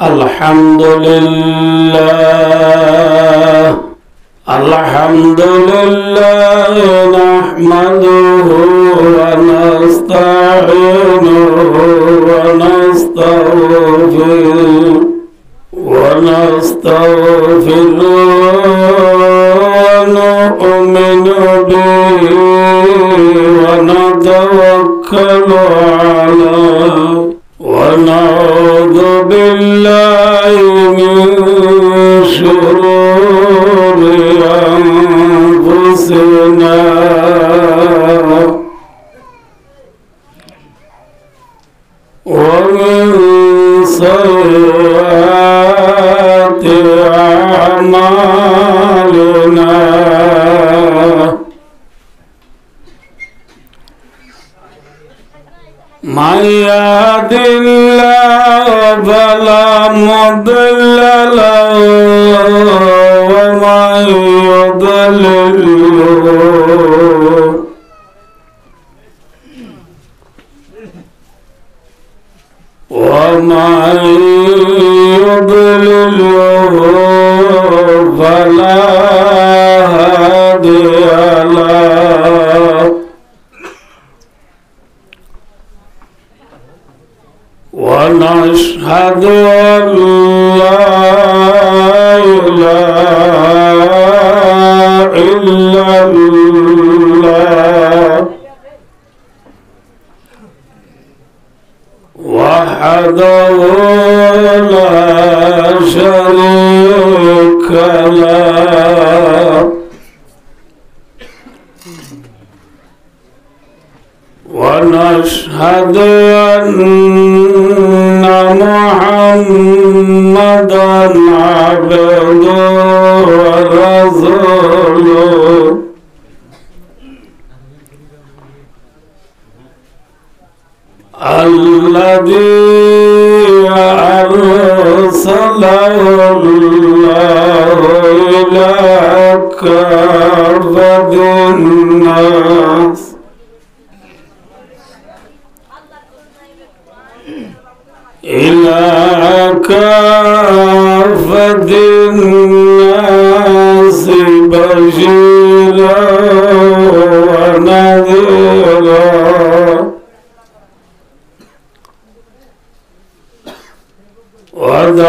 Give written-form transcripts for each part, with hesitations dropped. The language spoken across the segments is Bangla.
الحمد لله الحمد لله نحمده ونستعينه ونستغفره ونؤمن به ونتوكل عليه ونعوذ بالله من شرور أنفسنا ومن سيئات أعمالنا من يهد الله فلا مضل له ومن يضلل فلا هادي له ونشهد أن لا إله إلا الله وحده لا شريك له ونشهد أن محمدًا عبده ورسوله الذي أرسله الله إلى كافة الناس بشيرا ونذيرا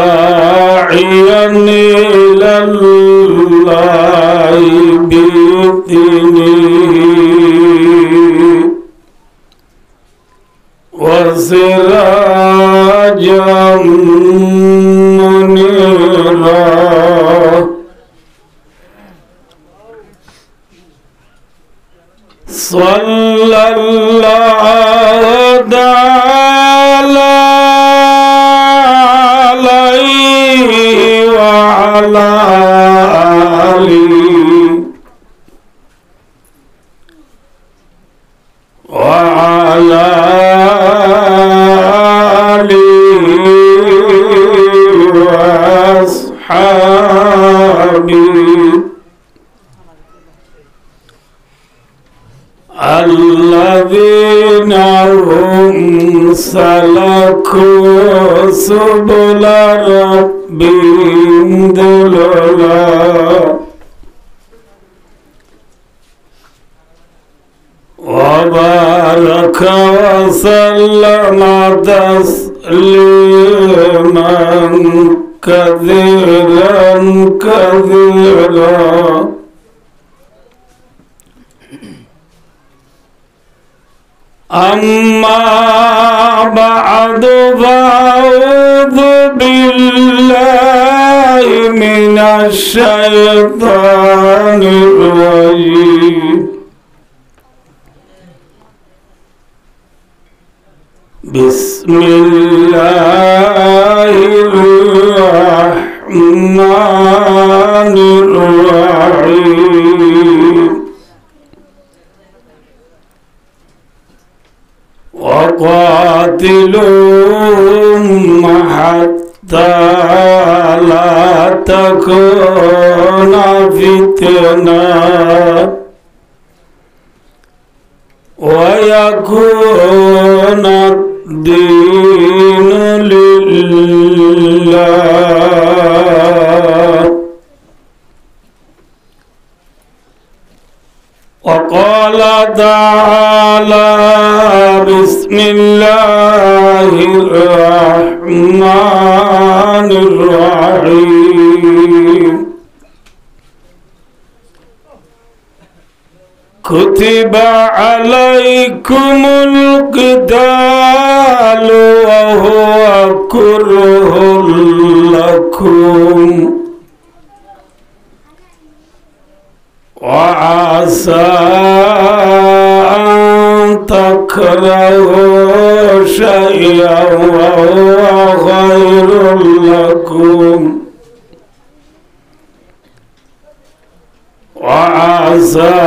وداعيا إلى الله بإذنه وسراجا منيرا صلى الله تعالى عليه وعلى آله وأصحابه الذين هم سلكوا سبل ربهم ذللا وبارك وسلم تسليما كثيرا كثيرا أما بعد فأعوذ بالله من الشيطان الرجيم بسم الله الرحمن الرحيم وقاتلوهم حتى لا تكون فتنة ويكون الدين لله وقال تعالى بسم الله الرحمن الرحيم كتب عليكم القتال وهو كره لكم وعسى أن تكرهوا شيئا وهو خير لكم وعسى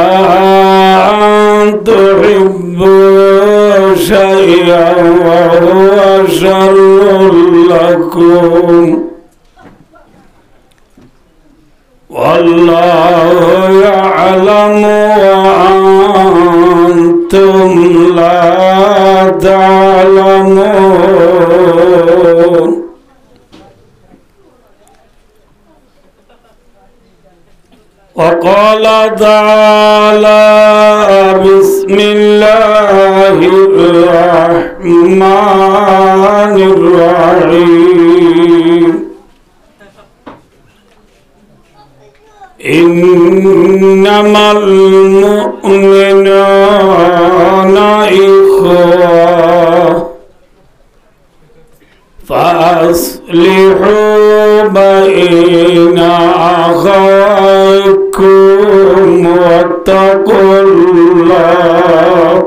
أن تحبوا شيئا وهو شر لكم والله يعلم وأنتم لا تعلمون وقال تعالى بسم الله الرحمن الرحيم إنما المؤمنون إخوة فأصلحوا بين أخويكم واتقوا الله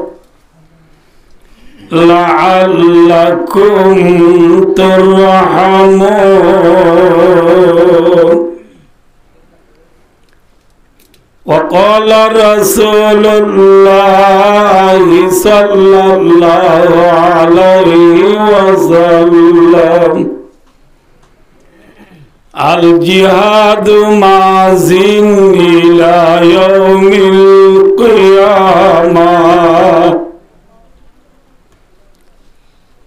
لعلكم ترحمون وقال رسول الله صلى الله عليه وسلم الجهاد ماضٍ إلى يوم القيامة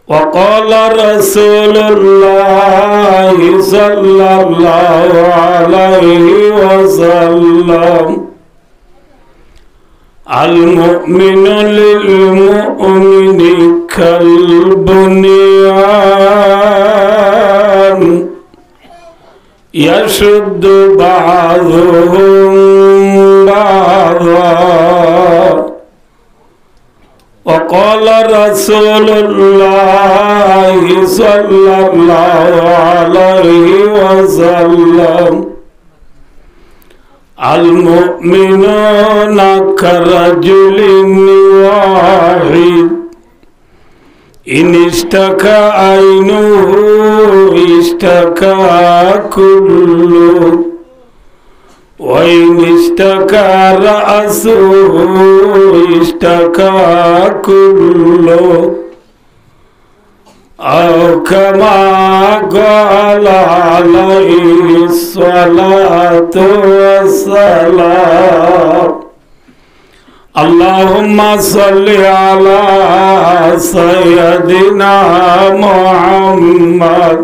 وقال رسول الله صلى الله عليه وسلم المؤمن للمؤمن كالبنيان يشد بعضهم بعضا وقال رسول الله صلى الله عليه وسلم المؤمنون كرجل واحد إن اشتكى عينه اشتكى كله وإن اشتكى رأسه اشتكى كله أو كما قال عليه الصلاة والسلام اللهم صل على سيدنا محمد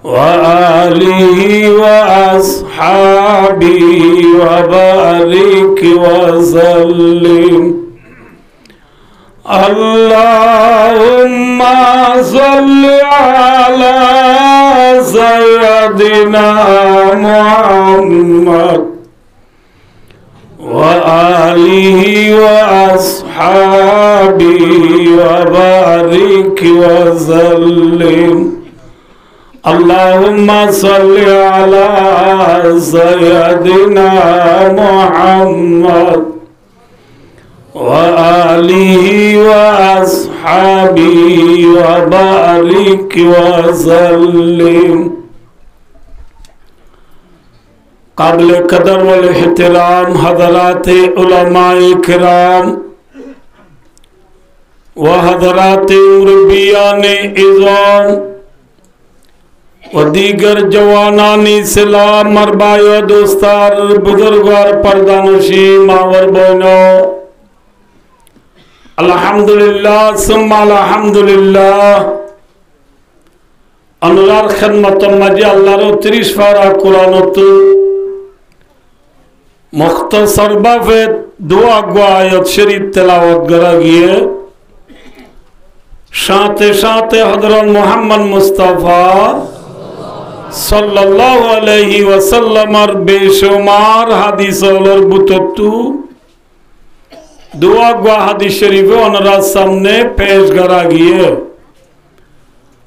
وآله وأصحابه وبارك وسلم اللهم صل على سيدنا محمد وآله وأصحابه وبارك وسلم اللهم صل على سيدنا محمد وآله وأصحابه وبارك وسلم قابل قدر والاحترام حضرات علماء کرام و حضرات مربیان عظام و دیگر جوانان اسلام مربای دوستار بزرگوار پردانشی ماور بینو الحمدللہ ثم الحمدللہ انوار خدمت مجھے اللہ رو 30 فارا قرآن تو मुख्तसर भावे दुआ गो आयत शरीफ तिलावत करा गया साथे साथे हजरत मोहम्मद मुस्तफा सल्लल्लाहु अलैहि वसल्लम बेशुमार हादिसोलर बुतत्तु दुआ गो हादिस शरीफ ओनरा सामने पेश करा गया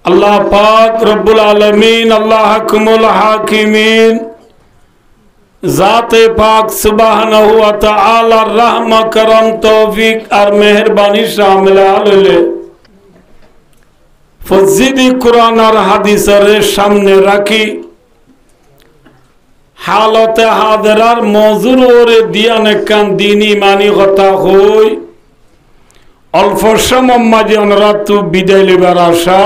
अल्लाह पाक रब्बुल आलमीन अल्लाह हकमुल हाकिमीन ज़ाते पाक सुब्हानहु व तआला रहम करम तौफीक और मेहरबानी शामिल आले फजीदी कुरान और हादिसर सामने रखी हालत हादरार मौजूर और दियान कान दीनी मानी কথা হই অল্প সময় মাঝে অনরাতু বিদায় লিবার আশা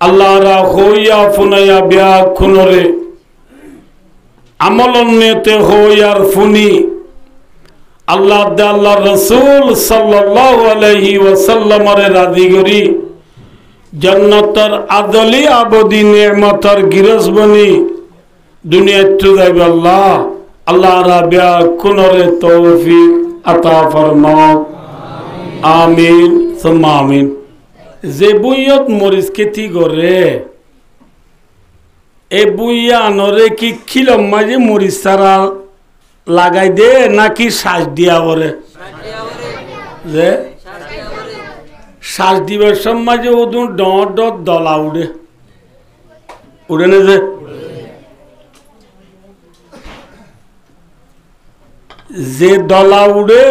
আল্লাহ রা হইয়া ফুনায়া বিয়া খুনরে আমলন্নেতে হইয়ার ফুনি আল্লাহ দে আল্লাহ রসুল সাল্লাল্লাহু আলাইহি ওয়াসাল্লামের রাজি করি জান্নাতের আদলি আবদি নেমতর গিরজবনি দুনিয়াতে যাইবে আল্লাহ আল্লাহ রাবিয়া কুনরে তৌফিক আতা ফরমাও আমিন সুম্মা আমিন যে বুইয়ত মরিস কেতি করে এ বুইয়া আনরে কি খিলম মাঝে মরিচ সারা লাগাই দে নাকি শ্বাস দিয়া করে যে শ্বাস দিবার মাঝে ওদু ডট ডট দলা উড়ে উড়ে না যে দলা উড়ে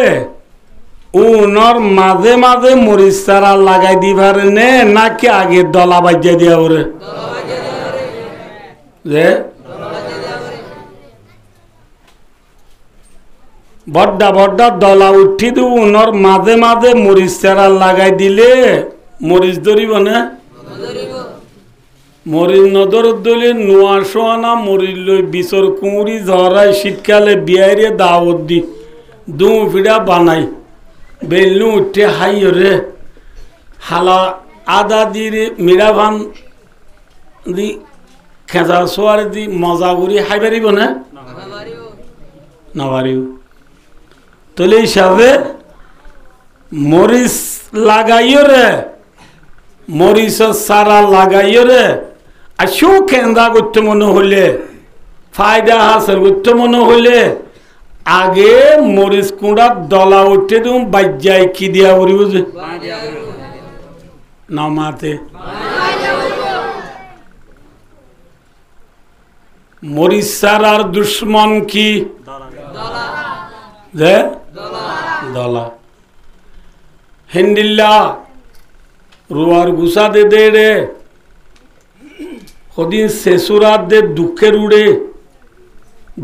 উনর মাঝে মাঝে মরিচ সারা লাগাই দিবার নে নাকি আগে দলা বাজ্যা দিয়া করে যে বড্ডা বড্ডা দলা উঠি দু উনর মাঝে মাঝে মরিচ চারা লাগাই দিলে মরিচ ধরিব না মরিচ নদর দলে নোয়া সোয়ানা মরিচ লই বিচর কুঁড়ি ঝরাই শীতকালে বিয়াইরে দাওয়াত দি দু ফিডা বানাই বেলনু উঠে হাই রে হালা আদা দিয়ে মিরা ভান দি খেজা সোয়ার দি মজা করি খাই পারিব না না পারিব তাহলে হিসাবে মরিচ লাগাইও রে মরিচের সারা লাগাইও রে আর শো কেন্দা করতে মনে হলে ফায়দা হাসের করতে মনে হলে আগে মরিচ কুঁড়া দলা উঠে দিম বাজ্যায় কি দিয়া করিব যে না মাতে মরিচ সারার দুশ্মন কি দলা হিন্দিল্লা রুয়ার গুসা দে দে রে কদিন শেষুরার দে দুঃখের উড়ে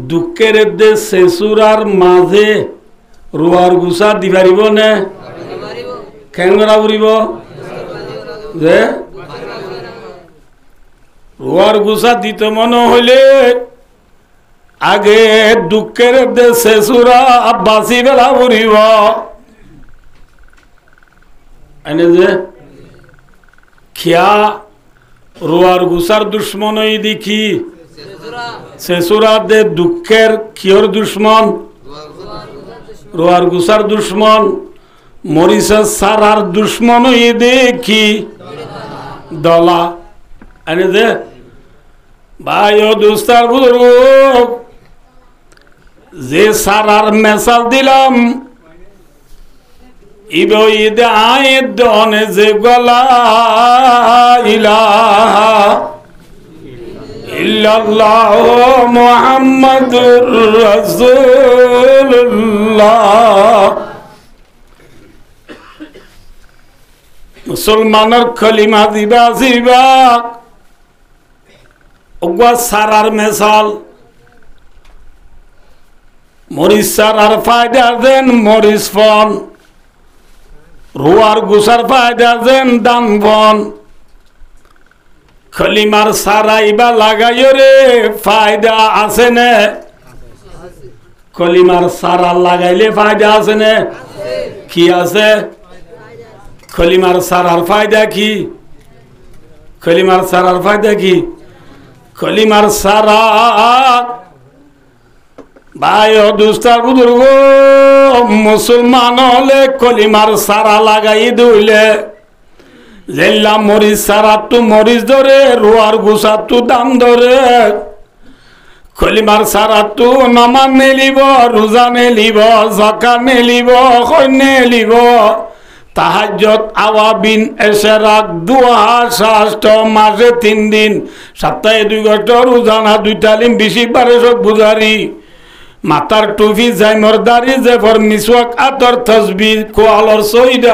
দুঃখের দে শেষুরার মাঝে রুয়ার গুসা দি পারিব নে কেনরা উড়িব যে রুয়ার গুসা দিতে মনে হইলে আগে দুঃখের দেশে সুরা বাসি বেলা উড়িব এনে যে খিয়া রুয়ার গুসার দুশ্মন দেখি শেষুরা দে দুঃখের খিয়র দুশ্মন রুয়ার গুসার দুশ্মন মরিচের সারার দুশ্মন দেখি দলা এনে যে ভাই ও দুস্তার বুজুর্গ যে সারার মেসাল দিলাম ইবে ঈদে আয়েদ দনে যে গলা ইলাহা ইল্লাল্লাহ মুহাম্মাদুর রাসূলুল্লাহ মুসলমানের কলিমা দিবা জিবা ওগা সারার মেসাল মরিচ সারার ফায়দা দেন মরিচ ফন রুয়ার গুসার ফায়দা দেন দান ফন কলিমার সারাইবা লাগাইও রে ফায়দা আছে না কলিমার সারা লাগাইলে ফায়দা আছে না কি আছে কলিমার সারার ফায়দা কি কলিমার সারার ফায়দা কি কলিমার সারা ভাই ও দুস্তার বুজুর্গ মুসলমান হলে কলিমার সারা লাগাই দিলে জেল্লা মরিচ সারা তু মরিচ ধরে রোয়ার গুসা তু দাম ধরে কলিমার সারা তু নমান নেলিব রোজা নেলিব জকা নেলিব সৈন্য নেলিব তাহাজ্জত আওয়াবিন এসেরাক দুয়া শাস্ত্র মাসে 3 দিন সপ্তাহে 2 ঘন্টা রোজানা 2 তালিম বেশি পারে সব বুঝারি মাতার টুপি যাই মর্দারি জেফর মিসওয়াক আতর তসবিহ কোয়ালর সইদা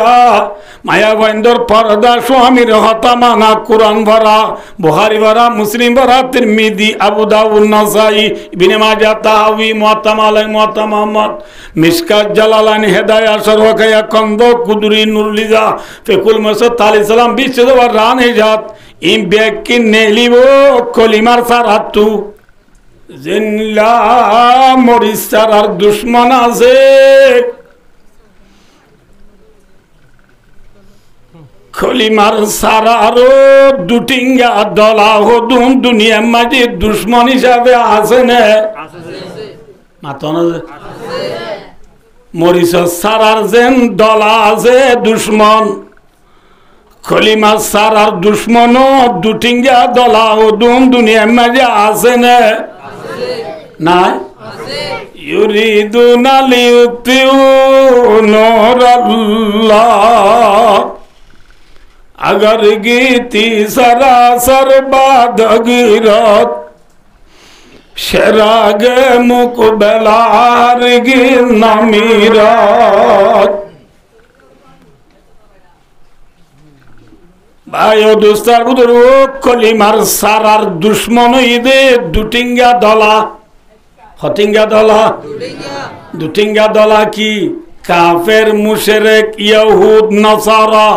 মায়া গোয়েন্দর পর্দা স্বামীর হতামানা কুরআন ভরা বুখারী ভরা মুসলিম ভরা তিরমিজি আবু দাউদ নাসাই ইবনে মাজাহ তাহাবি মুআত্তাম আলাই মুআত্তাম আহমদ মিশকাত জালালানি হেদায়া সরওয়াকায়া কন্দ কুদরি নুরলিজা ফিকুল মুসাদ তালি সালাম বিশ্বদবার রানে জাত ইম বেকি নেলিবো কলিমার সারাতু জিল্লা মরিসার আর দুশ্মন আছে কলিমার সারারও দুটিঙ্গা দলা হদুন দুনিয়ার মাঝে দুশ্মন হিসাবে আছে না মাতন মরিসার সারার যেন দলা আছে দুশ্মন কলিমার সারার দুশ্মনও দুটিঙ্গা দলা হদুন দুনিয়ার মাঝে আছে না নাই ইউরিদুনা লিউতিউ নূরাল্লাহ अगर गीती सरासर बादगिरत शरागे मुकबलार गिर नमीरत भाइयों दोस्तार बुजुर्गो कलिमार सारार दुश्मन इदे दुटिंगा दला हटिंगा दला दुटिंगा दला की काफेर मुशरिक यहूद नसारा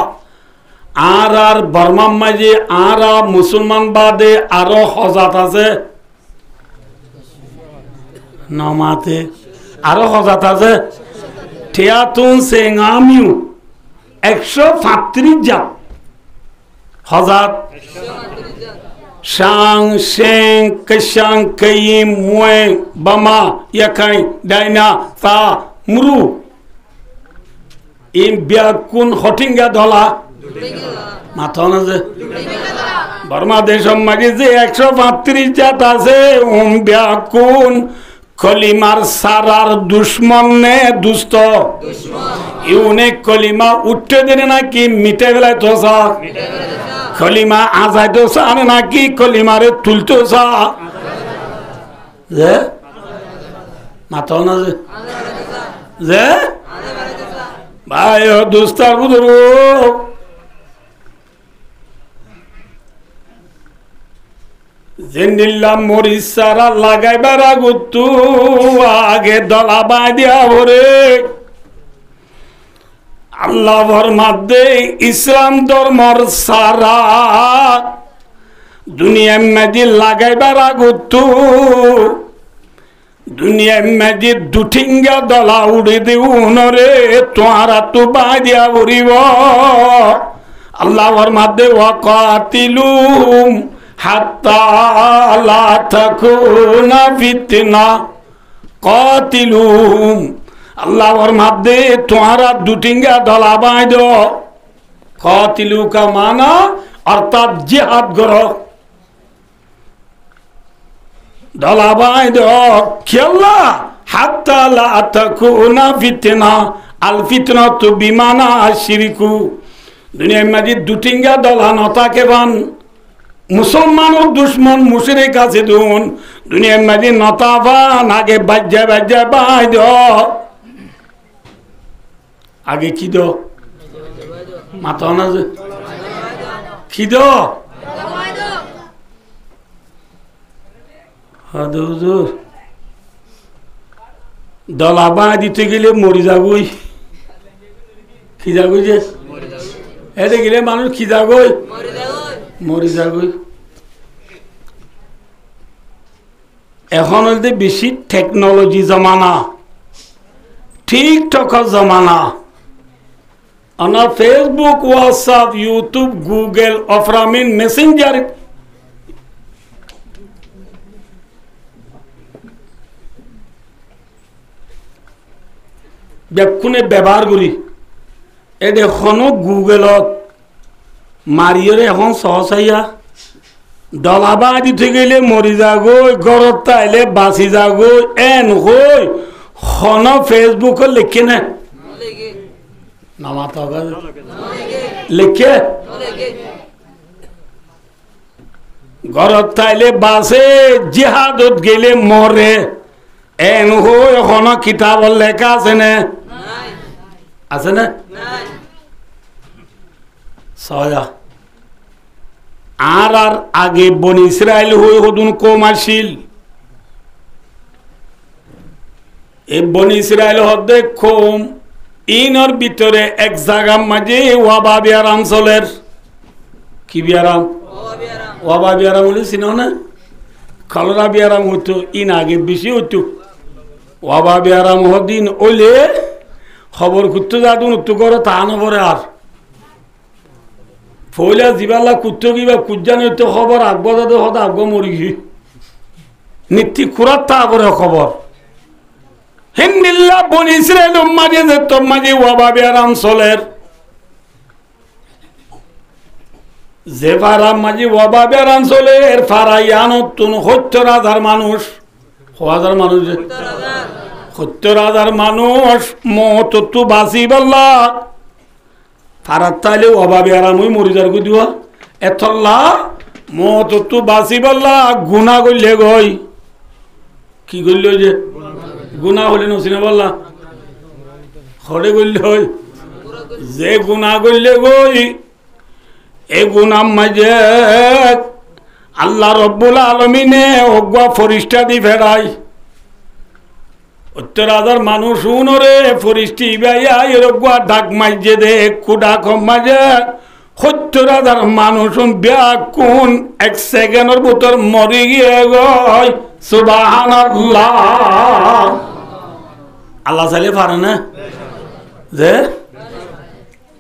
আর বর্মার মাঝে আর মুসলমান বাদে আরো হজাত আছে নমাতে আরো হজাত আছে ঠিয়াতুন সেঙ্গামিউ 135 জাত হজাত শাং শেং কশাং কয়িম মুয়ে বামা ইয়াকাই ডাইনা তা মুরু ইম বিয়াকুন হটিঙ্গা দলা মাথা না যে বর্মা দেশের মাঝে যে 135 জাত আছে ব্যাকুন কলিমার সারার দুশ্মন নে দুষ্ট ইউনে কলিমা উঠতে দেনে নাকি মিটে বেলায় তোসা কলিমা আজাই তোসা আনে নাকি কলিমারে তুলতোসা যে মাথা না যে ভাই ও দুস্তার বুজুর্গ জিন্দিল্লা মরিচ সারা লাগাইবার আগতু আগে দলা বাঁধিয়া ভরে আল্লাহ ফরমাদে ইসলাম ধর্মর সারা দুনিয়া মেদি লাগাইবার আগতু দুনিয়া মেদি দুঠিঙ্গা দলা উড়ে দিউ নরে তোহারা তু বাঁধিয়া ভরিব আল্লাহ ফরমাদে ওয়াকাতিলুম হাত্তা লা তাকুনা ফিতনা কাতিলুহুম আল্লাহর মাধ্যে তোমরা দুটিঙ্গা দলা বাঁধো কাতিলু কা মানা অর্থাৎ জিহাদ করো দলা বাঁধো খেলা হাত্তা লা তাকুনা ফিতনা আল ফিতনাতু বিমানা শিরকু দুনিয়ার মাঝে দুটিঙ্গা দলা নতাকে বান মুসলমানের দুশ্মন মুশরিক আছে দুন দুনিয়ার মাঝে নতাবান আগে বাজ্যা বাজ্যা বাই দ আগে কি দ মাথা না কি দ হুজুর দলা বাঁ দিতে গেলে মরি যাবই কি যাবই যে এতে গেলে মানুষ কি যাবই মরে যাবই এখন হইতে বেশি টেকনোলজি জমানা টিকটকের জমানা আনা ফেসবুক হোয়াটসঅ্যাপ ইউটিউব গুগল অফরামিন মেসেঞ্জার বেক্ষণে ব্যবহার করি এটা এখনো গুগলত মারিয়রে এখন সহসাইয়া দলাবা দিতে গেলে মরি যাগৈ ঘরত তাইলে বাঁচি যাগৈ এন হই খন ফেসবুকত লিখে না নামাত লিখে ঘরত তাইলে বাঁচে জিহাদত গেলে মরে এন হই এখন কিতাবত লেখা আছে না আছে না সয়া আর আগে বনি ইসরায়েল হয়ে হদুন কম আসিল এই বনি ইসরায়েল হদে কম ইনর ভিতরে এক জায়গার মাঝে ওয়াবা বিয়ারাম চলের কি বিয়ারাম ওয়াবা বিয়ারাম হলে চিনো না কলরা বিয়ারাম হতো ইন আগে বেশি হতো ওয়াবা বিয়ারাম হদিন ওলে খবর করতে যাতুন তো করো তা নবরে আর ফইলা জিবালা কুত্তো কিবা কুজান হইতে খবর আগব যাতে হদ আগব মরি গি নীতি খুরাত তা করে খবর হিন্দিল্লা বনি ইসরায়েল মাঝে যে তোর মাঝে ওয়াবা বিয়ারাম চলের যে ফারাম মাঝে ওয়াবা বিয়ারাম চলে এর ফারাইয়ান তুন ৭০,০০০ মানুষ ৭০০০ মানুষ ৭০,০০০ মানুষ মতো বাঁচি বললা ফারাত তাইলে অভাবে আরামই মরি যার গো দিওয়া এতল্লা মতো বাঁচি বললা গুণা করলে গই কি করল যে গুণা হলে নসিনা বললা খড়ে করলে হয় যে গুণা করলে গই এই গুণার মাঝে আল্লাহ রব্বুল আলমিনে অগুয়া ফরিস্তা দি ফেরাই ৭০,০০০ মানুষ উনরে ফরিস্তি বাইয়া এরগুয়া ডাক মাইজে দে কুডা কম মাঝে ৭০,০০০ মানুষ ব্যাকুন ১ সেকেন্ডের ভিতর মরি গিয়ে গয় সুবহানাল্লাহ আল্লাহ চাইলে পারে না যে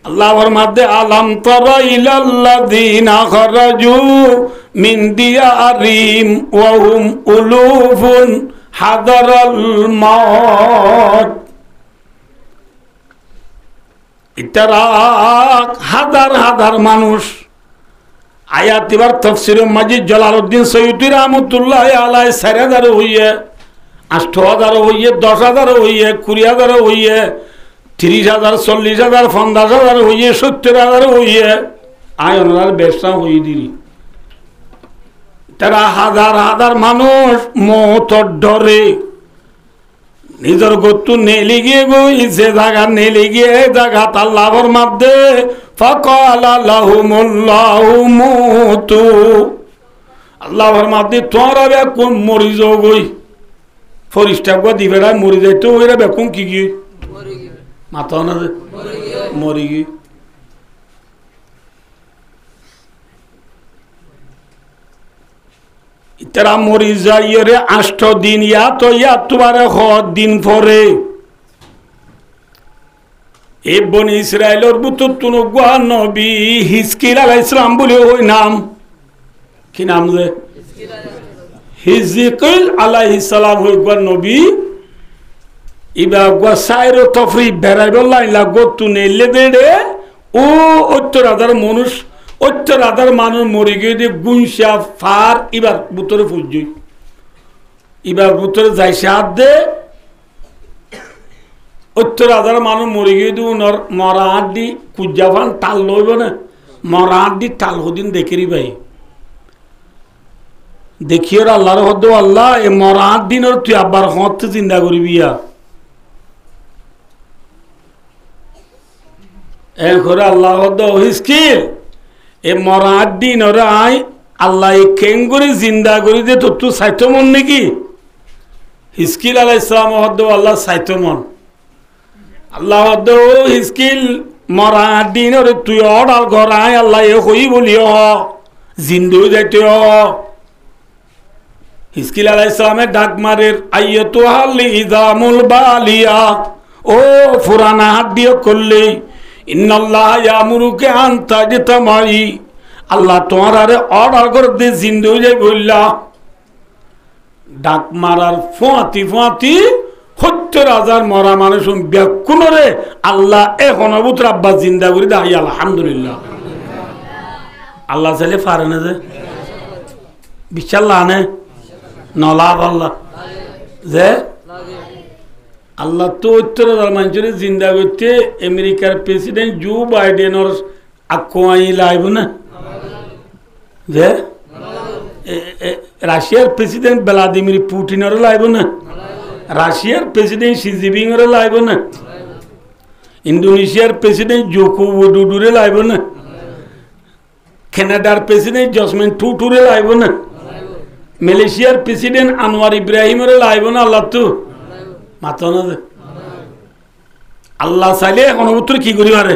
আল্লাহর মধ্যে আলাম তারা ইলাল্লাযিনা খারাজু মিন দিয়ারিহিম ওয়া হুম উলুফুন হাদারাল মাউত ইতারা হাজার হাজার মানুষ আয়াত এবার তাফসীরে মাজিদ জালালউদ্দিন সৈয়দী রাহমাতুল্লাহি আলাইহি ৪,০০০ হইয়ে ৮,০০০ হইয়ে ১০,০০০ হইয়ে ২০,০০০ হইয়ে ৩০,০০০ ৪০,০০০ ৫০,০০০ হইয়ে ৭০,০০০ হইয়ে আয়নার ব্যবসা হয়ে দিলি তারা হাজার হাজার মানুষ মৌতর ডরে নিজের গতু নেলি গিয়ে গই যে জায়গা নেলি গিয়ে জায়গা তার লাভর মধ্যে ফাকালা লাহুমুল্লাহু মুতু আল্লাহর মধ্যে তোরা বেকুন মরি যাও গই ফরিস্তা গো দিবেরা মরি যাইতো ওইরা বেকুন কি গি মাথা না মরি গি তারা মরি যাই রে ৮ দিন ইয়া তো তোমার দিন পরে এ বনি ইসরায়েলের বুতর তুন গুয়া নবী হিজকিল আলাইহিস সালাম বলে ওই নাম কি নাম যে হিজকিল আলাইহিস সালাম হই গুয়া নবী ইবা গুয়া সাইরো তফরি বেরাইবল লাইলা গতু নেলে দেড়ে ও ৭০,০০০ মানুষ ৭০,০০০ মানুষ মরে গিয়ে দিয়ে গুনসা ফার এবার বুতরে ফুজই এবার বুতরে যাই সাত দে ৭০,০০০ মানুষ মরে গিয়ে দিয়ে মরা হাত দি কুজা ফান টাল লইব না মরা হাত দি টাল হদিন দেখেরি ভাই দেখিও আল্লাহর হদ আল্লাহ এ মরা হাত দিন তুই আবার হতে চিন্তা করবি এখন আল্লাহ হদ হিসকিল এ মরা দিন ওরা আই আল্লাহ কেং করে জিন্দা করে দে তো তুই সাইতো মন নাকি হিজকিল আলাইহিস সালাম হদ আল্লাহ সাইতো মন আল্লাহ হদ হিজকিল মরা দিন ওরে তুই অডাল ঘর আই আল্লাহ এ হই বলিও জিন্দু যাইতে হিজকিল আলাইহিস সালামের ডাক মারের আইয়াতু হাল ইজামুল বালিয়া ও ফুরানা হাত দিয়ে করলে ইন্নাল্লাহ ইয়ামুরুকা আন তাজতামাই আল্লাহ তোমার আরে অর্ডার করে দে জিন্দু যাই বললা ডাক মারার ফুয়াতি ফুয়াতি 70,000 মরা মানুষ ব্যাকুণরে আল্লাহ এখন অবুতর আব্বা জিন্দা করে দাঁড়ি আলহামদুলিল্লাহ আল্লাহ চাইলে পারে না যে বিশ্বাস লানে নলাভ আল্লাহ যে আল্লাহ 70,000 মানুষের জিন্দা করতে আমেরিকার প্রেসিডেন্ট জো বাইডেনের আকুয়াই লাইব না যে রাশিয়ার প্রেসিডেন্ট ভ্লাদিমির পুটিনেরও লাইব না রাশিয়ার প্রেসিডেন্ট শি জিনপিংয়েরও লাইব না ইন্দোনেশিয়ার প্রেসিডেন্ট জোকো উইডোডোরে লাইব না কানাডার প্রেসিডেন্ট জসমিন টুটুরে লাইব না মালয়েশিয়ার প্রেসিডেন্ট আনোয়ার ইব্রাহিমের লাইব না আল্লাহ তো মাতো না আল্লাহ চাইলে এখন উত্তর কি করি পারে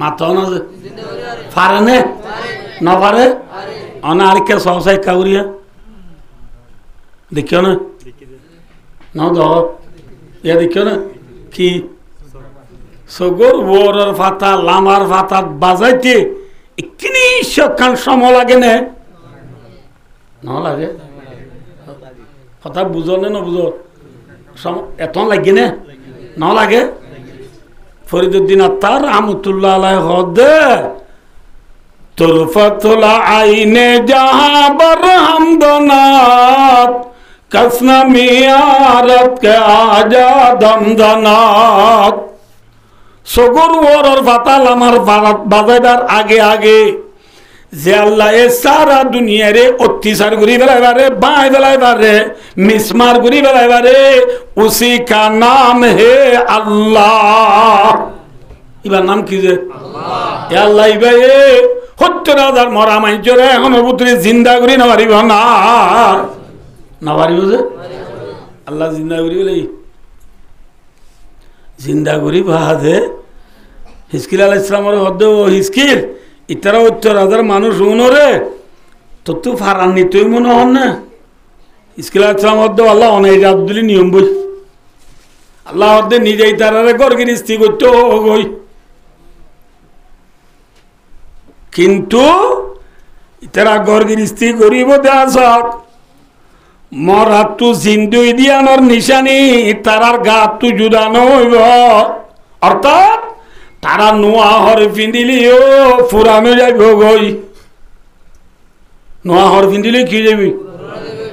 মাতো না যে পারে না না পারে অনা আরেকটা সহসাই কাউরিয়া দেখিও না না দহ ইয়া দেখিও না কি সগর ওয়ার ফাতা লামার ফাতা বাজাইতে এখানে সকাল সময় লাগে না না লাগে কথা বুঝো না বুঝো এত লাগে না লাগে ফরিদুদ্দিন আত্মার রহমতুল্লাহ আলাইহি হদে তুরফাতুল আইনে জাহা বরহামদনাত कसना मियारत के आजा दमदनात सगुर और फाताल আমার বাজাইবার আগে আগে যে আল্লাহ এ সারা দুনিয়া রে অত্যাচার করি বেলাইবারে বাই বেলাইবারে মিসমার করি বেলাইবারে উসি কা নাম হে আল্লাহ ইবার নাম কি যে আল্লাহ এ আল্লাহ ইবাই 70,000 মরা মাইজরে এখন পুত্রে জিন্দা করি না পারিব না না পারিব যে আল্লাহ জিন্দা করি বলে জিন্দা করি বাদে হিজকিল আলাইহিস সালামের হদ্দ হিজকিল ইতারা 70,000 মানুষ উনরে তো তুই ফারাননি তুই মনে হন না হিজকিল আলাইহিস সালাম হদ্দ আল্লাহ অনেক আব্দুলি নিয়ম বই আল্লাহ হদ্দ নিজেই তারারে গরগির স্ত্রী করতে গই কিন্তু ইতারা গরগির স্ত্রী গরিব দেয়াসক মরাতু জিন্দুই দিয়ানোর নিশানি তারার গাতু জুদানো হইব অর্থাৎ তারা নোয়া হর পিন্দিলিও ফুরানো যাইব গই নোয়া হর পিন্দিলে কি যাবি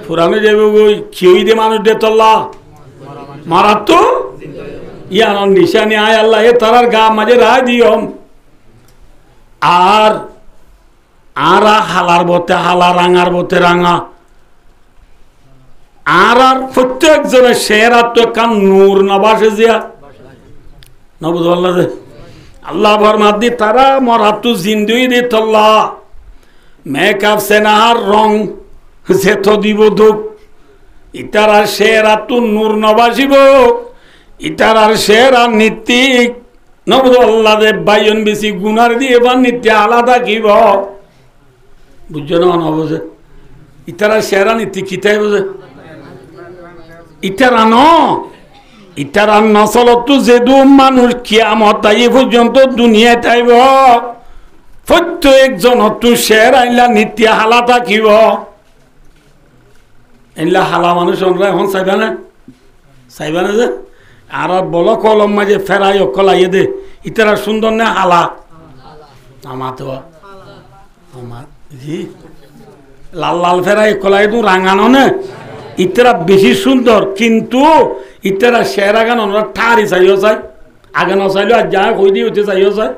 ফুরানো যাইব গই কিউই দে মানুষ দে তল্লা মারাতু ইয়ানোর নিশানি আয় আল্লাহ এ তারার গা মাঝে রায় দিয়ম আর আরা হালার বতে হালা রাঙার বতে রাঙা আর আর প্রত্যেকজনের শেরাত তো কান নূর নবাসে জিয়া নবুদ আল্লাহ দে আল্লাহ ফরমাত দি তারা মরাতু জিন্দুই দি তল্লা মেকআপ সেনাহার রং যেত দিব দুঃখ ইতারা শেরাত নূর নবাসিব ইতারার শেরা নীতিক নবুদ আল্লাহ দে বাইন বেশি গুনার দিয়ে বা নিত্য আলাদা কিব বুঝছো না নবুঝে ইতারা শেরা নীতি কিতাই বুঝে ইটারা নসলতো যেদু মানুষ কিয়ামত আই পর্যন্ত দুনিয়ায় তাইব প্রত্যেকজন তু শের আইলা নিত্য হালা থাকিব এনলা হালা মানুষ এখন চাইবা না যে আর বল কলম মাঝে ফেরাই অকলাইয়ে দে ইতারা সুন্দর না হালা আমার তো আমার জি লাল লাল ফেরাই অকলাই তো রাঙানো না ইতারা বেশি সুন্দর কিন্তু ইতারা শের আগান ওরা ঠারি চাইও চাই আগে না চাইলেও আর যা কই দিয়ে হইতে চাইও চাই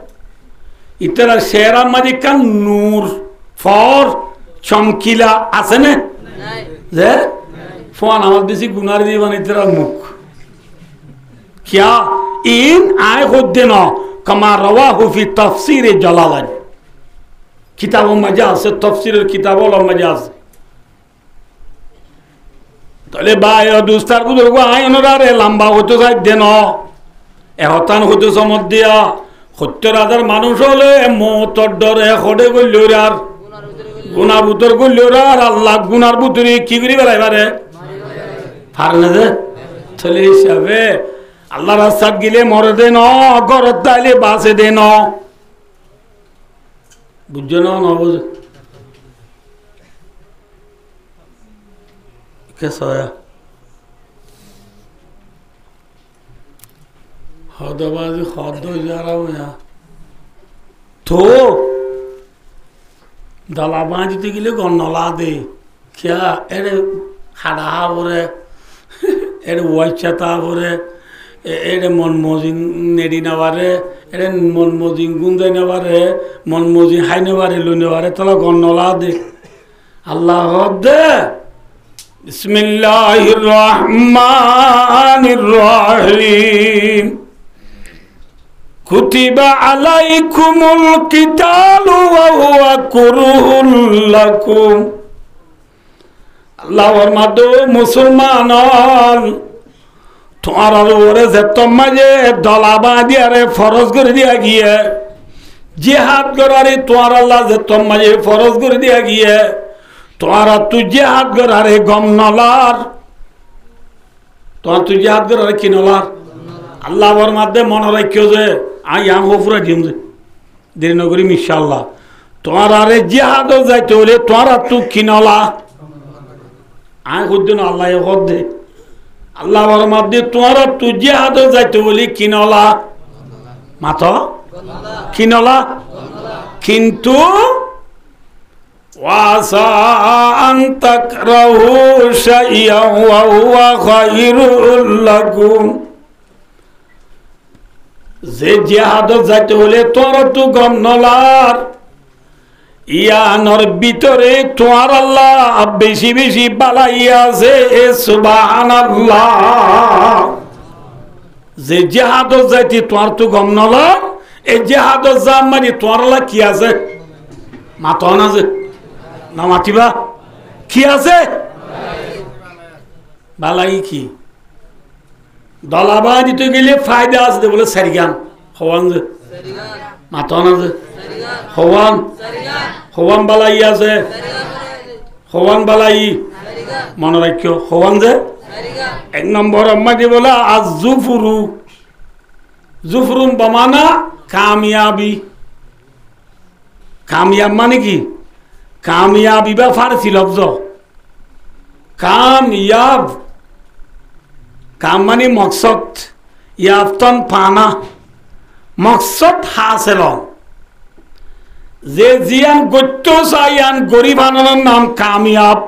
ইতারা শেরার মাঝে কান নূর ফর চমকিলা আছে না যে ফোন আমার বেশি গুনার দিবান ইতারার মুখ কিয়া ইন আয় হদ্দে ন কামা রাওয়াহু ফি তাফসীর জালালাইন কিতাব মাঝে আছে তাফসীরের কিতাব মাঝে আছে তাহলে ভাই দুস্তার বুজুর্গ আইনরে লম্বা হতে চাই দেন এহতান হতে চমত দিয়া 70,000 মানুষ হলে মতর ডরে হডে গল্লির আর গুনার বুতর গল্লির আর আল্লাহ গুনার বুতরে কি করি বেড়াইবারে পারলে যে তাহলে হিসাবে আল্লাহ রাস্তাত গিলে মরে দেন ঘরত তাইলে বাসে দেন বুঝছো না নবুঝ कैसा है খদবাজি খদ যারা তো দলা বাঁধিতে গেলে গন্নলা দে খেয়া এর হাড়া বরে এর ওয়াইচাতা বরে এর মন মজিন নেড়ি নেবারে এর মন মজিন গুন্দাই নেবারে মন মজিন হাই নেবারে লই নেবারে তাহলে গন্নলা দে আল্লাহ দে বিসমিল্লাহির রহমানির রহিম কুতিবা আলাইকুমুল কিতালু ওয়া হুয়া কুরহুল লাকুম আল্লাহর মাদো মুসলমান তোমার ওরে যে তোমাজে দলাবা দিয়ারে ফরজ করে দিয়া গিয়ে জিহাদ করারে তোমার আল্লাহ যে তোমাজে ফরজ করে দিয়া গিয়ে তোমার তুই জিহাদ করারে গম নলার তোমার তুই জিহাদ করারে কি নলার আল্লাহর মাধ্যমে মনে রাখিও যে আই আম হফুরা দিম যে দেরি নগরী ইনশাআল্লাহ তোমার আরে জিহাদ যাইতে হলে তোমার তুই কি নলা আয় খুদ্দিন আল্লাহ হদ দে আল্লাহর মাধ্যমে তোমার তুই জিহাদ যাইতে বলি কি নলা মাত কি নলা কিন্তু ওয়াসা আন তাকরাহু শাইআন ওয়া হুয়া খায়রুল লাকুম যে জিহাদ যাইতে হলে তোর তো গম নলার ইয়ানোর ভিতরে তোমার আল্লাহ বেশি বেশি বালাইয়া আছে সুবহানাল্লাহ যে জিহাদ যাইতে তোমার তো গম নলার এই জিহাদ যা মানে তোমার আল্লাহ কি আছে মাতো না যে না মাতিবা কি আছে বালাই কি দলাবা দিতে গেলে ফায়দা আছে বলে সারিগান হওয়ান যে মাতো না যে হওয়ান হওয়ান বালাই আছে হওয়ান বালাই মনে রাখিও হওয়ান যে এক নম্বর আম্মাকে বলে আজ জুফুরু জুফরুন বমানা কামিয়াবি কামিয়াব মানে কি কামিয়াবি বা ফারসি লফজ কামিয়াব কাম মানে মকসদ ইয়াফতন পানা মকসদ হাসিল যে জিয়ান গত্য চাইয়ান গরিব আনানোর নাম কামিয়াব